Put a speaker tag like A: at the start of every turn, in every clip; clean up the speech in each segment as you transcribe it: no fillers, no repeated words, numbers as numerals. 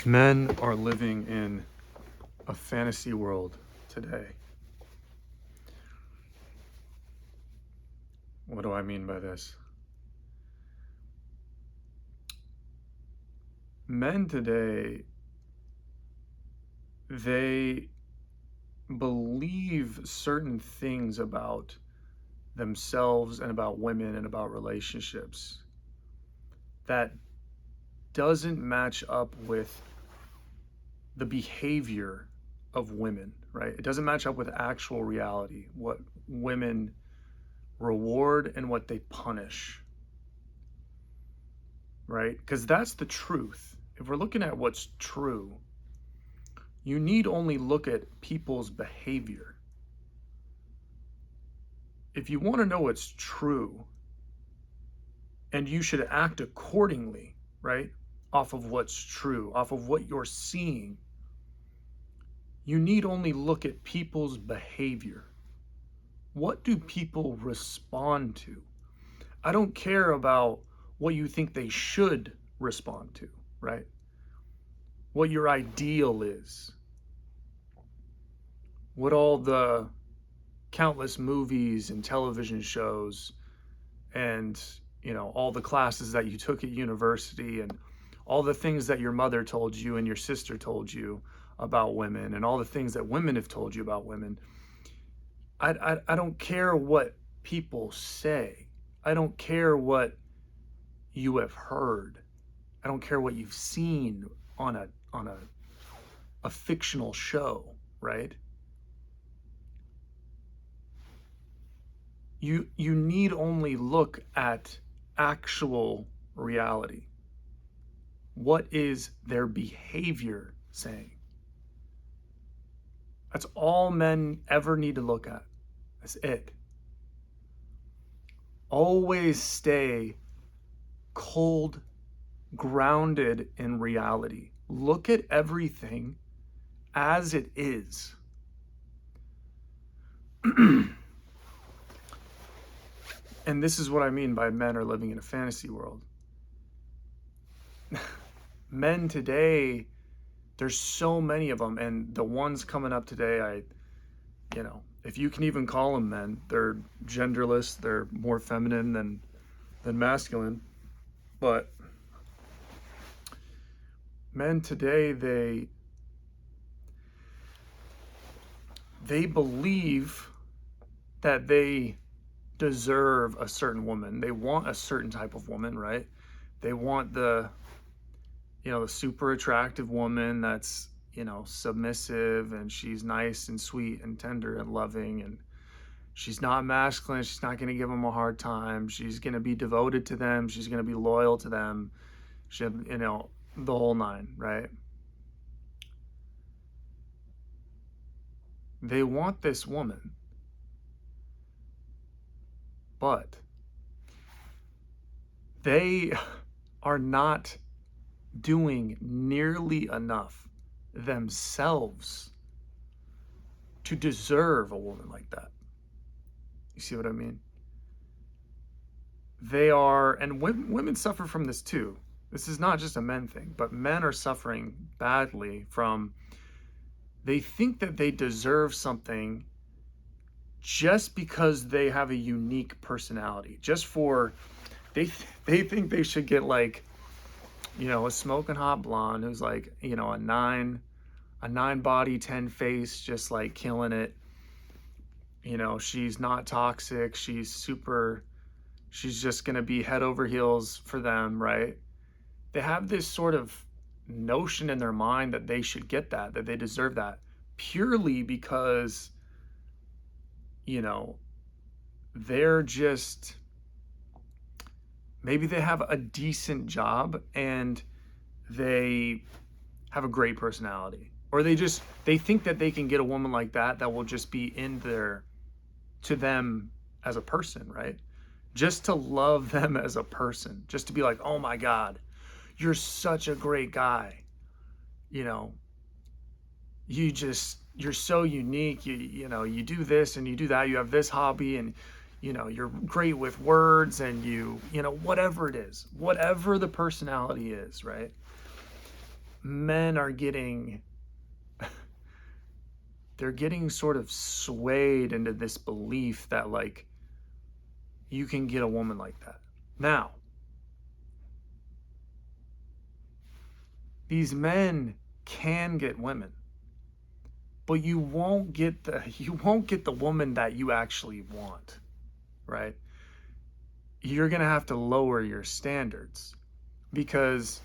A: Men are living in a fantasy world today. What do I mean by this? Men today, they believe certain things about themselves and about women and about relationships that doesn't match up with the behavior of women, right? It doesn't match up with actual reality, what women reward and what they punish, right? Because that's the truth. If we're looking at what's true, you need only look at people's behavior. If you want to know what's true, and you should act accordingly, right? Off of what's true, off of what you're seeing, you need only look at people's behavior. What do people respond to? I don't care about what you think they should respond to, right? What your ideal is, what all the countless movies and television shows and all the classes that you took at university and all the things that your mother told you and your sister told you about women and all the things that women have told you about women. I don't care what people say. I don't care what you have heard. I don't care what you've seen on a fictional show, right? You need only look at actual reality. What is their behavior saying? That's all men ever need to look at. That's it. Always stay cold, grounded in reality. Look at everything as it is. And this is what I mean by men are living in a fantasy world. Men today, there's so many of them, and the ones coming up today, if you can even call them men, they're genderless, they're more feminine than masculine. But men today, they believe that they deserve a certain woman. They want a certain type of woman, right? They want the super attractive woman that's, submissive, and she's nice and sweet and tender and loving, and she's not masculine. She's not going to give them a hard time. She's going to be devoted to them. She's going to be loyal to them. The whole nine, right? They want this woman, but they are not doing nearly enough themselves to deserve a woman like that. You see what I mean? They are, and women suffer from this too. This is not just a men thing, but men are suffering badly from, they think that they deserve something just because they have a unique personality. They think they should get like, a smoking hot blonde who's like, a nine body, 10 face, just like killing it. She's not toxic. She's just going to be head over heels for them, right? They have this sort of notion in their mind that they should get that they deserve that, purely because, they're just, maybe they have a decent job and they have a great personality, or they think that they can get a woman like that will just be in there to them as a person, right? Just to love them as a person, just to be like, oh my God, you're such a great guy. You're so unique. You do this and you do that. You have this hobby, and you're great with words, and whatever it is, whatever the personality is, right? men are getting they're getting sort of swayed into this belief that like you can get a woman like that. Now, these men can get women, but you won't get the woman that you actually want, right? You're going to have to lower your standards because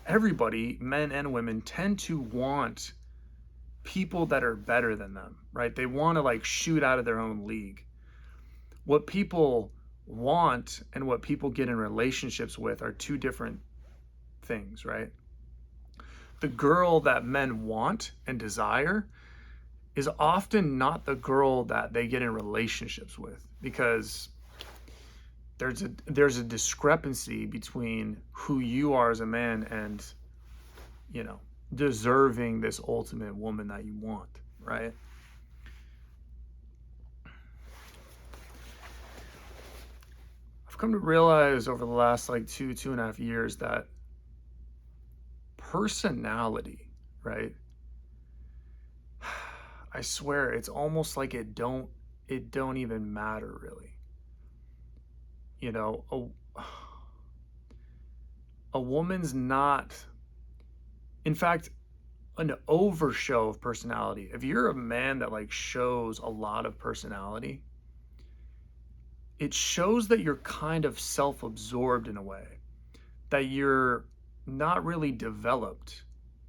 A: everybody, men and women, tend to want people that are better than them, right? They want to like shoot out of their own league. What people want and what people get in relationships with are two different things, right? The girl that men want and desire is often not the girl that they get in relationships with, because there's a discrepancy between who you are as a man and, you know, deserving this ultimate woman that you want, right? I've come to realize over the last like 2.5 years that personality, right? I swear it's almost like it don't even matter really. You know, a woman's not, in fact, an overshow of personality. If you're a man that like shows a lot of personality, it shows that you're kind of self-absorbed in a way, that you're not really developed,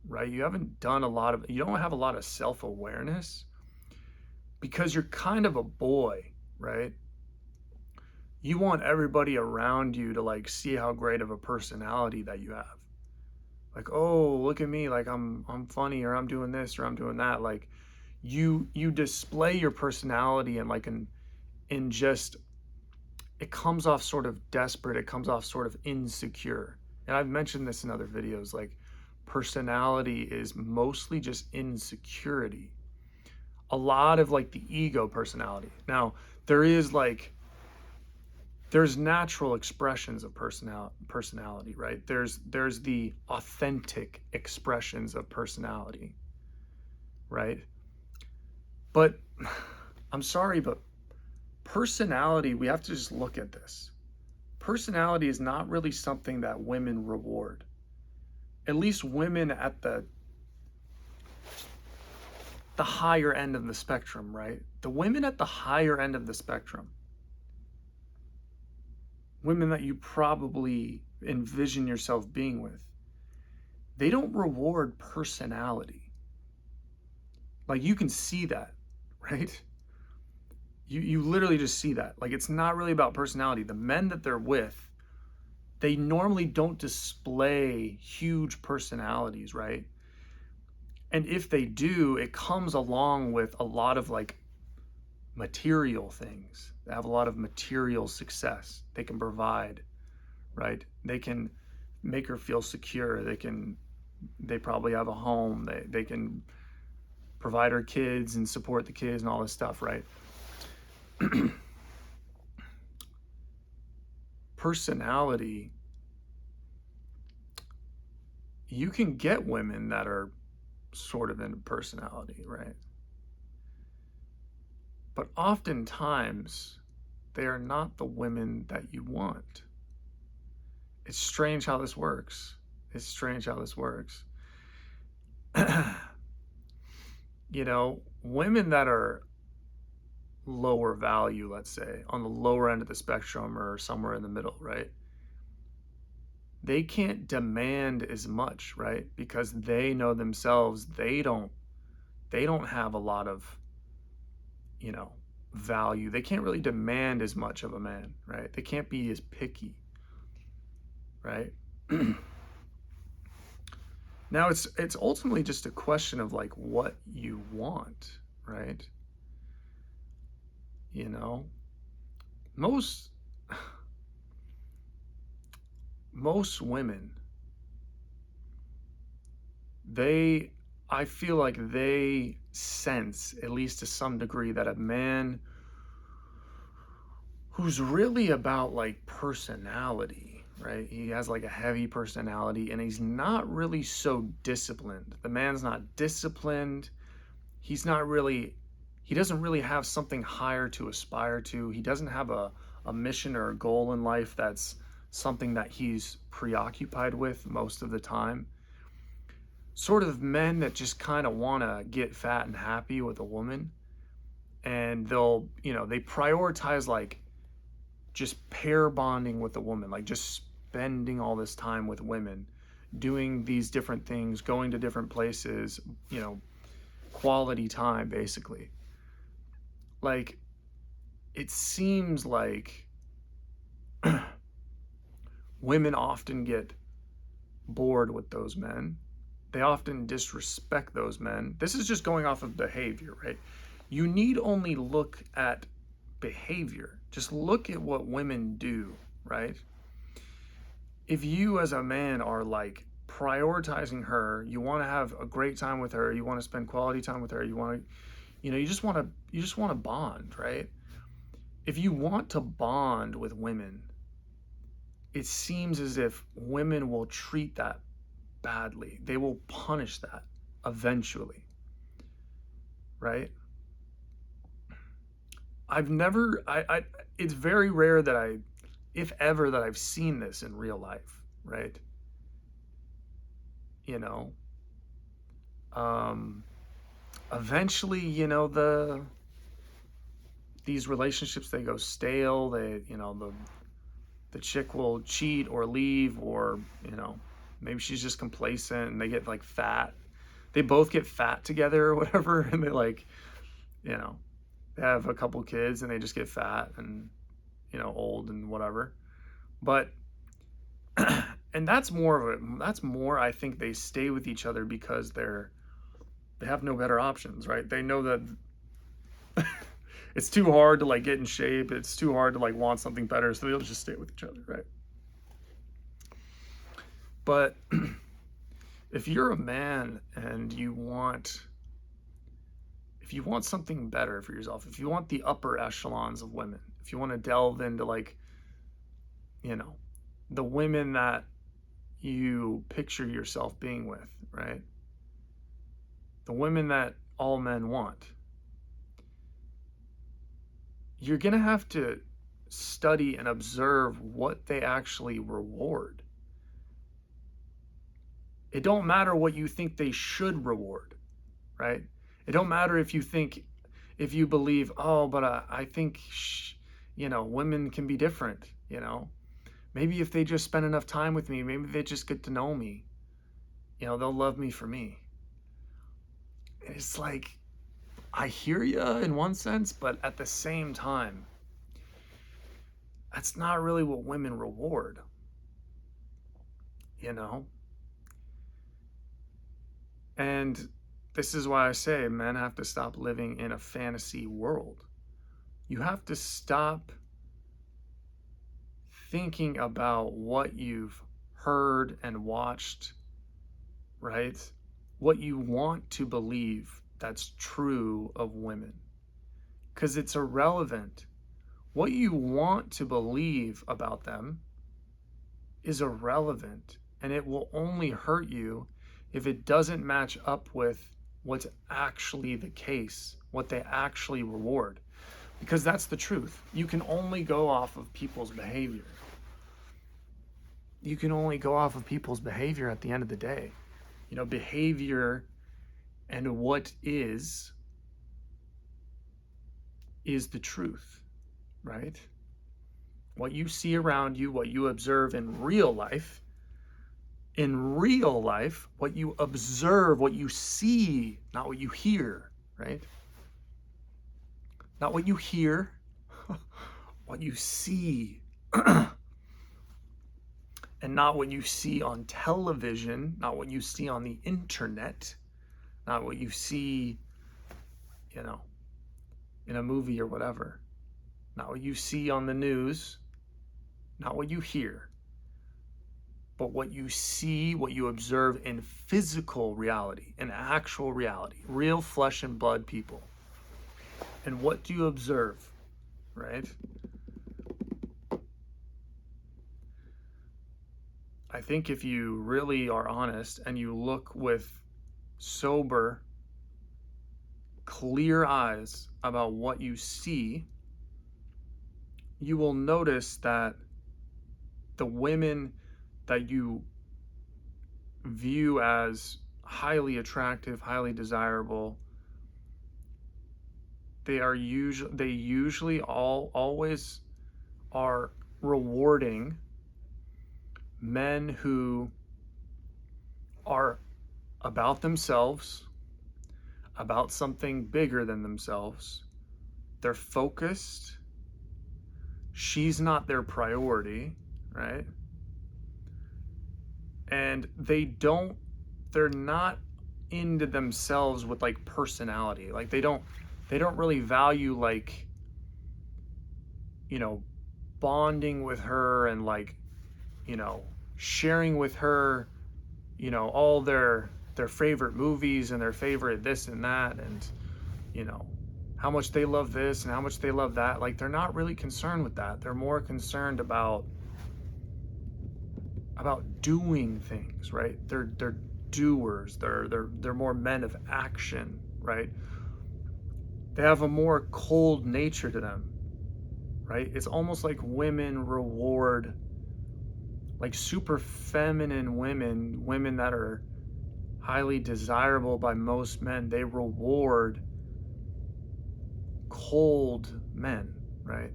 A: right? You don't have a lot of self-awareness because you're kind of a boy, right? You want everybody around you to like see how great of a personality that you have. Like, oh, look at me, like I'm funny, or I'm doing this or I'm doing that. Like you display your personality and like in just, it comes off sort of desperate, it comes off sort of insecure. And I've mentioned this in other videos, like personality is mostly just insecurity. A lot of like the ego personality. Now, there's natural expressions of personality, right? There's the authentic expressions of personality, right? But I'm sorry, but personality, we have to just look at this. Personality is not really something that women reward. At least women at the higher end of the spectrum, right? The women at the higher end of the spectrum, women that you probably envision yourself being with, they don't reward personality. Like you can see that, right? You literally just see that. Like it's not really about personality. The men that they're with, they normally don't display huge personalities, right? And if they do, it comes along with a lot of like material things. They have a lot of material success. They can provide, right? They can make her feel secure. They probably have a home. They can provide her kids and support the kids and all this stuff, right? Personality, you can get women that are sort of into personality, right? But oftentimes, they are not the women that you want. It's strange how this works. It's strange how this works. You know, women that are lower value, let's say, on the lower end of the spectrum or somewhere in the middle, right? They can't demand as much, right? Because they know themselves they don't have a lot of, you know, value. They can't really demand as much of a man, right? They can't be as picky, right? Now it's ultimately just a question of like what you want, right? You know, most women, I feel like they sense, at least to some degree, that a man who's really about like personality, right? He has like a heavy personality and he's not really so disciplined. The man's not disciplined. He's not really, he doesn't really have something higher to aspire to. He doesn't have a mission or a goal in life that's something that he's preoccupied with most of the time. Sort of men that just kind of want to get fat and happy with a woman, and they'll, they prioritize like just pair bonding with a woman, like just spending all this time with women, doing these different things, going to different places, quality time basically. Like, it seems like women often get bored with those men. They often disrespect those men. This is just going off of behavior, right? You need only look at behavior. Just look at what women do, right? If you as a man are like prioritizing her, you want to have a great time with her, you want to spend quality time with her, you want to, you just want to bond, right? If you want to bond with women, it seems as if women will treat that badly. They will punish that eventually, right? It's very rare that if ever, that I've seen this in real life, right? You know, eventually, these relationships, they go stale. The chick will cheat or leave, or, maybe she's just complacent and they get like fat. They both get fat together or whatever. And they like, they have a couple kids and they just get fat and, old and whatever. But, and that's more, I think they stay with each other because they have no better options, right? They know that it's too hard to like get in shape. It's too hard to like want something better. So they'll just stay with each other, right? But if you're a man and if you want something better for yourself, if you want the upper echelons of women, if you want to delve into like, the women that you picture yourself being with, right? The women that all men want, you're going to have to study and observe what they actually reward. It don't matter what you think they should reward, right? It don't matter if you believe, oh, but I think, women can be different, Maybe if they just spend enough time with me, maybe they just get to know me, they'll love me for me. And it's like, I hear you in one sense, but at the same time, that's not really what women reward, And this is why I say men have to stop living in a fantasy world. You have to stop thinking about what you've heard and watched, right? What you want to believe that's true of women, because it's irrelevant. What you want to believe about them is irrelevant, and it will only hurt you if it doesn't match up with what's actually the case, what they actually reward. Because that's the truth. You can only go off of people's behavior. You can only go off of people's behavior at the end of the day. Behavior and what is the truth, right? What you see around you, what you observe in real life, what you observe, what you see, not what you hear, right? Not what you hear, what you see. And not what you see on television, not what you see on the internet, not what you see, in a movie or whatever. Not what you see on the news, not what you hear, but what you see, what you observe in physical reality, in actual reality, real flesh and blood people. And what do you observe, right? I think if you really are honest and you look with sober, clear eyes about what you see, you will notice that the women that you view as highly attractive, highly desirable, they usually always are rewarding men who are about themselves, about something bigger than themselves. They're focused. She's not their priority, right? And they're not into themselves with like personality. Like they don't really value like, you know, bonding with her and like, you know, sharing with her, you know, all their favorite movies and their favorite this and that, and you know, how much they love this and how much they love that. Like they're not really concerned with that. They're more concerned about doing things, right? They're doers. They're more men of action, right? They have a more cold nature to them, right? It's almost like women reward, like super feminine women that are highly desirable by most men, they reward cold men, right?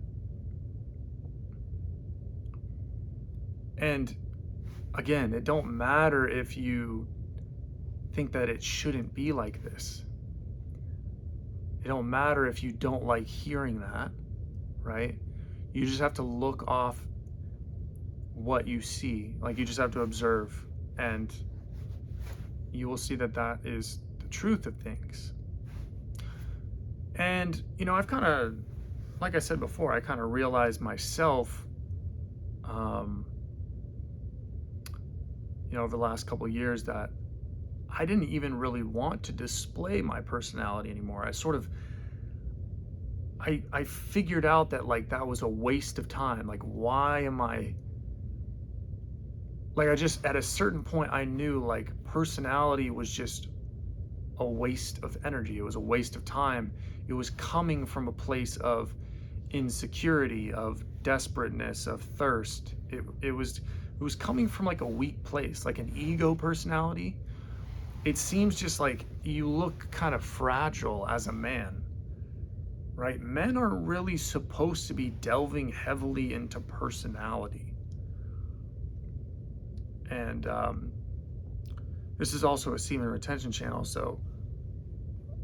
A: And again, it don't matter if you think that it shouldn't be like this. It don't matter if you don't like hearing that, right? You just have to look off what you see. Like you just have to observe, and you will see that that is the truth of things. And you know, I've kind of, like I said before, I kind of realized myself, um, you know, over the last couple of years that I didn't even really want to display my personality anymore. I figured out that like that was a waste of time. Like, why am I, like, I just, at a certain point, I knew like personality was just a waste of energy. It was a waste of time. It was coming from a place of insecurity, of desperateness, of thirst. It was coming from like a weak place, like an ego personality. It seems just like you look kind of fragile as a man, right? Men aren't really supposed to be delving heavily into personality. And this is also a semen retention channel, so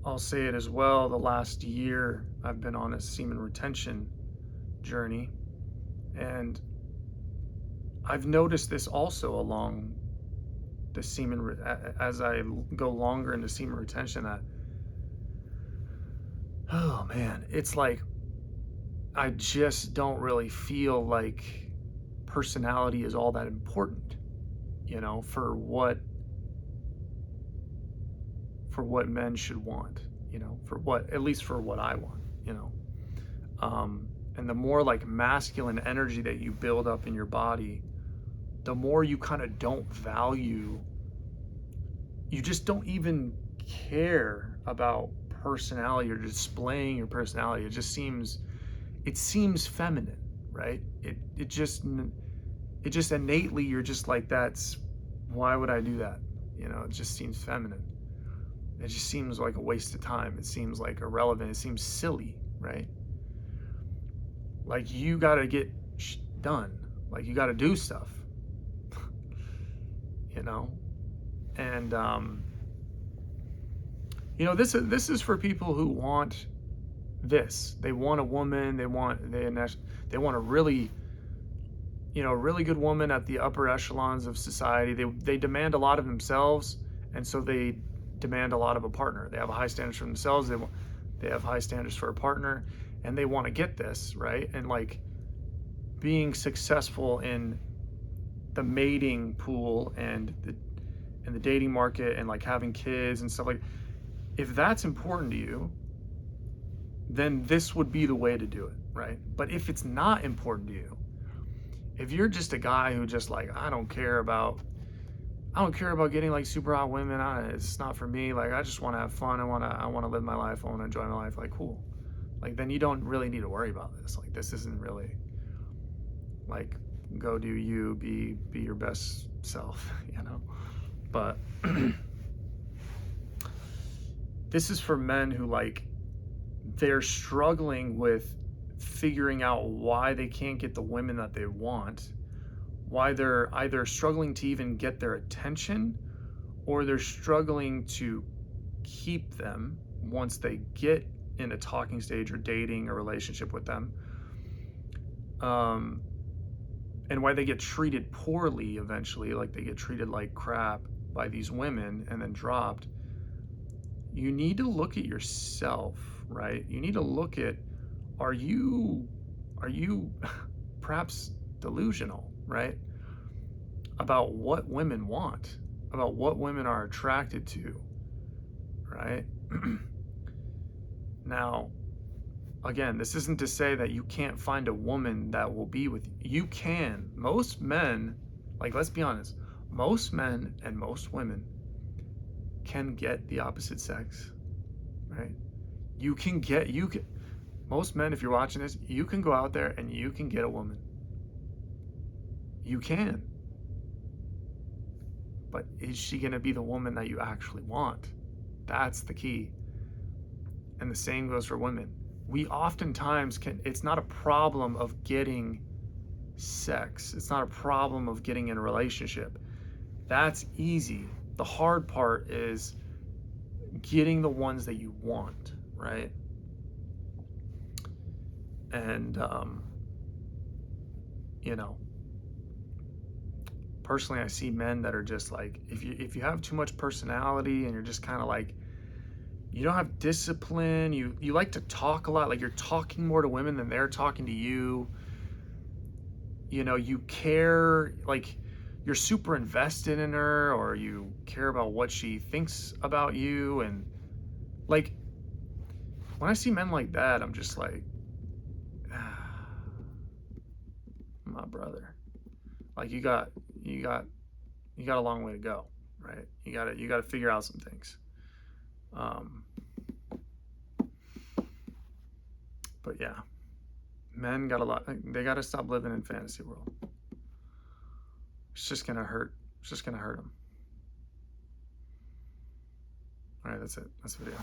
A: I'll say it as well. The last year, I've been on a semen retention journey, and I've noticed this also along the semen, as I go longer into semen retention, that, oh man, it's like I just don't really feel like personality is all that important, you know, for what men should want, you know, for what, at least for what I want, you know. And the more like masculine energy that you build up in your body, the more you kind of don't value, you just don't even care about personality or displaying your personality. It seems feminine, right? It just innately, you're just like, that's, why would I do that? You know, it just seems feminine. It just seems like a waste of time. It seems like irrelevant. It seems silly, right? Like you got to get done. Like you got to do stuff, you know? And, you know, this is for people who want this. They want a woman. They want a really, you know, really good woman at the upper echelons of society. They demand a lot of themselves, and so they demand a lot of a partner. They have high standards for themselves. They have high standards for a partner, and they want to get this, right? And like being successful in the mating pool and the dating market and like having kids and stuff, like, if that's important to you, then this would be the way to do it, right? But if it's not important to you, if you're just a guy who just like, I don't care about getting like super hot women. It's not for me. Like, I just want to have fun. I want to live my life. I want to enjoy my life. Like, cool. Like, then you don't really need to worry about this. Like, this isn't really like, go do you, be your best self, you know? But this is for men who like, they're struggling with figuring out why they can't get the women that they want, why they're either struggling to even get their attention, or they're struggling to keep them once they get in a talking stage or dating a relationship with them, and why they get treated poorly eventually, like they get treated like crap by these women and then dropped. You need to look at yourself, right? You need to look at, are you perhaps delusional, right? About what women want, about what women are attracted to, right? Now, again, this isn't to say that you can't find a woman that will be with you. You can. Most men, like, let's be honest, most men and most women can get the opposite sex, right? You can, most men, if you're watching this, you can go out there and you can get a woman. You can. But is she going to be the woman that you actually want? That's the key. And the same goes for women. We oftentimes it's not a problem of getting sex. It's not a problem of getting in a relationship. That's easy. The hard part is getting the ones that you want, right? And, you know, personally, I see men that are just like, if you have too much personality and you're just kind of like, you don't have discipline, you like to talk a lot, like you're talking more to women than they're talking to you. You know, you care, like you're super invested in her, or you care about what she thinks about you. And like, when I see men like that, I'm just like, my brother, like you got a long way to go, right? You gotta figure out some things. But yeah, men got a lot. They got to stop living in fantasy world. It's just gonna hurt. It's just gonna hurt them. All right, that's it. That's the video.